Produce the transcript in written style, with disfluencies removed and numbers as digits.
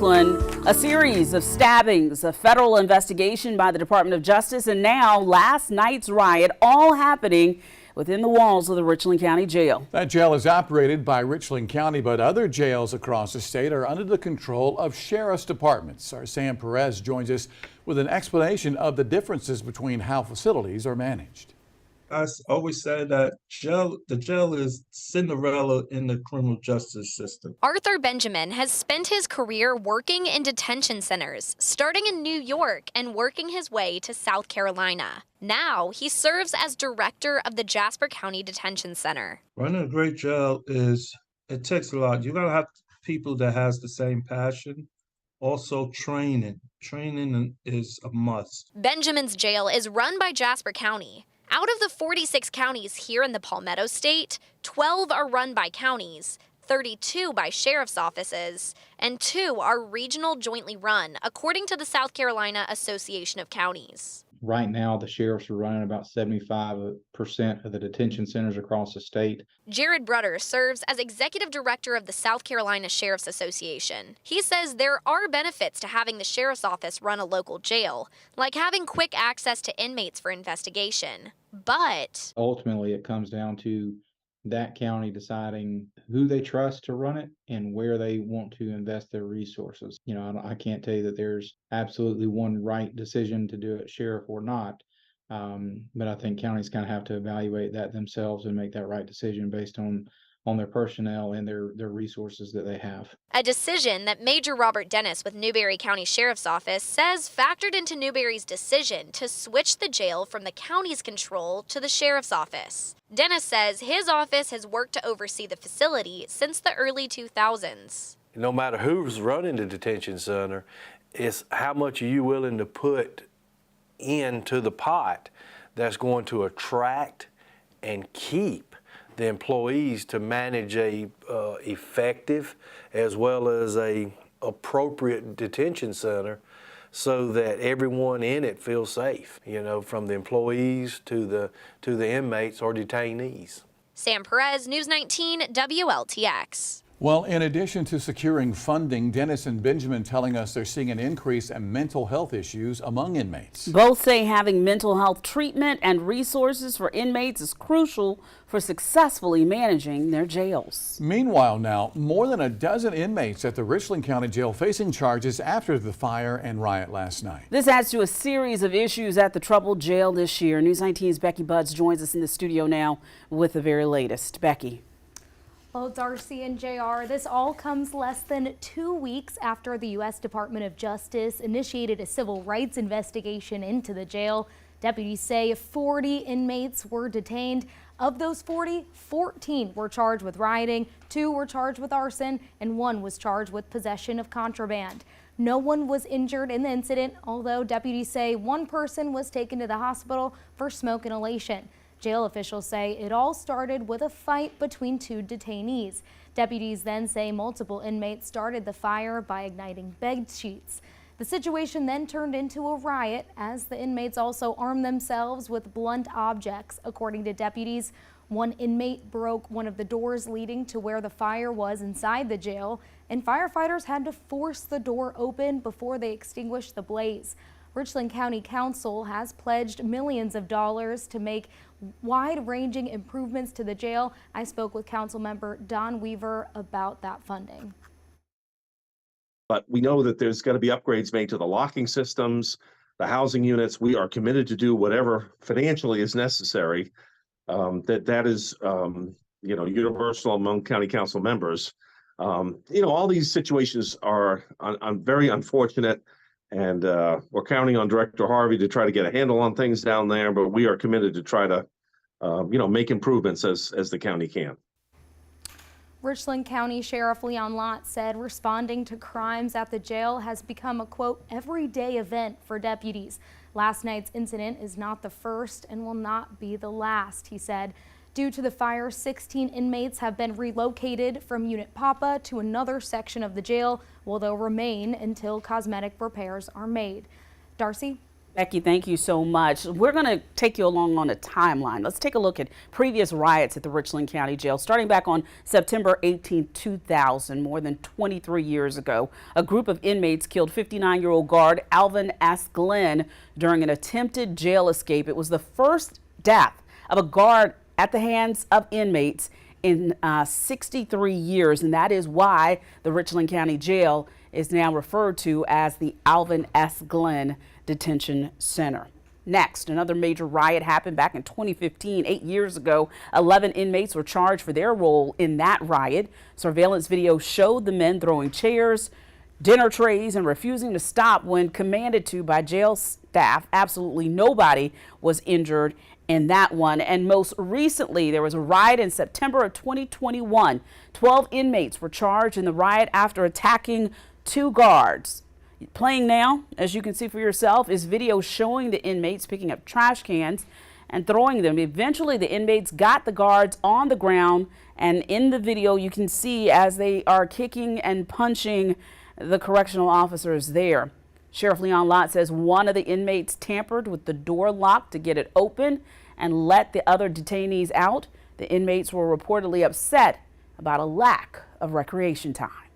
A series of stabbings, a federal investigation by the Department of Justice, and now last night's riot, all happening within the walls of the Richland County Jail. That jail is operated by Richland County, but other jails across the state are under the control of sheriff's departments. Our Sam Perez joins us with an explanation of the differences between how facilities are managed. I always said that the jail is Cinderella in the criminal justice system. Arthur Benjamin has spent his career working in detention centers, starting in New York and working his way to South Carolina. Now he serves as director of the Jasper County Detention Center. Running a great jail it takes a lot. You gotta have people that has the same passion. Also training. Training is a must. Benjamin's jail is run by Jasper County. Out of the 46 counties here in the Palmetto State, 12 are run by counties, 32 by sheriff's offices, and 2 are regional jointly run, according to the South Carolina Association of Counties. Right now, the sheriffs are running about 75% of the detention centers across the state. Jared Brutter serves as executive director of the South Carolina Sheriff's Association. He says there are benefits to having the sheriff's office run a local jail, like having quick access to inmates for investigation. But ultimately, it comes down to that county deciding who they trust to run it and where they want to invest their resources. You know, I can't tell you that there's absolutely one right decision to do it, sheriff or not. But I think counties kind of have to evaluate that themselves and make that right decision based on their personnel and their resources that they have. A decision that Major Robert Dennis with Newberry County Sheriff's Office says factored into Newberry's decision to switch the jail from the county's control to the sheriff's office. Dennis says his office has worked to oversee the facility since the early 2000s. No matter who's running the detention center, it's how much are you willing to put into the pot that's going to attract and keep the employees to manage a effective as well as a appropriate detention center so that everyone in it feels safe, you know, from the employees to the inmates or detainees. Sam Perez, News 19 WLTX. Well, in addition to securing funding, Dennis and Benjamin telling us they're seeing an increase in mental health issues among inmates. Both say having mental health treatment and resources for inmates is crucial for successfully managing their jails. Meanwhile, now, more than a dozen inmates at the Richland County Jail facing charges after the fire and riot last night. This adds to a series of issues at the troubled jail this year. News 19's Becky Buds joins us in the studio now with the very latest. Becky. Well, Darcy and JR, this all comes less than 2 weeks after the U.S. Department of Justice initiated a civil rights investigation into the jail. Deputies say 40 inmates were detained. Of those 40, 14 were charged with rioting, 2 were charged with arson, and 1 was charged with possession of contraband. No one was injured in the incident, although deputies say 1 person was taken to the hospital for smoke inhalation. Jail officials say it all started with a fight between 2 detainees. Deputies then say multiple inmates started the fire by igniting bed sheets. The situation then turned into a riot as the inmates also armed themselves with blunt objects. According to deputies, 1 inmate broke one of the doors leading to where the fire was inside the jail, and firefighters had to force the door open before they extinguished the blaze. Richland County Council has pledged millions of dollars to make wide-ranging improvements to the jail. I spoke with Council Member Don Weaver about that funding. But we know that there's got to be upgrades made to the locking systems, the housing units. We are committed to do whatever financially is necessary. That is, universal among county council members. All these situations are very unfortunate. And we're counting on Director Harvey to try to get a handle on things down there, but we are committed to try to, make improvements as the county can. Richland County Sheriff Leon Lott said responding to crimes at the jail has become a, quote, everyday event for deputies. Last night's incident is not the first and will not be the last, he said. Due to the fire, 16 inmates have been relocated from Unit Papa to another section of the jail, where they'll remain until cosmetic repairs are made. Darcy? Becky, thank you so much. We're going to take you along on a timeline. Let's take a look at previous riots at the Richland County Jail. Starting back on September 18, 2000, more than 23 years ago, a group of inmates killed 59-year-old guard Alvin S. Glenn during an attempted jail escape. It was the first death of a guard at the hands of inmates in 63 years, and that is why the Richland County Jail is now referred to as the Alvin S. Glenn Detention Center. Next, another major riot happened back in 2015, 8 years ago. 11 inmates were charged for their role in that riot. Surveillance video showed the men throwing chairs, dinner trays, and refusing to stop when commanded to by jail staff. Absolutely nobody was injured in that one. And most recently, there was a riot in September of 2021. 12 inmates were charged in the riot after attacking 2 guards. Playing now, as you can see for yourself, is video showing the inmates picking up trash cans and throwing them. Eventually, the inmates got the guards on the ground, and in the video, you can see as they are kicking and punching the correctional officers there. Sheriff Leon Lott says one of the inmates tampered with the door lock to get it open and let the other detainees out. The inmates were reportedly upset about a lack of recreation time.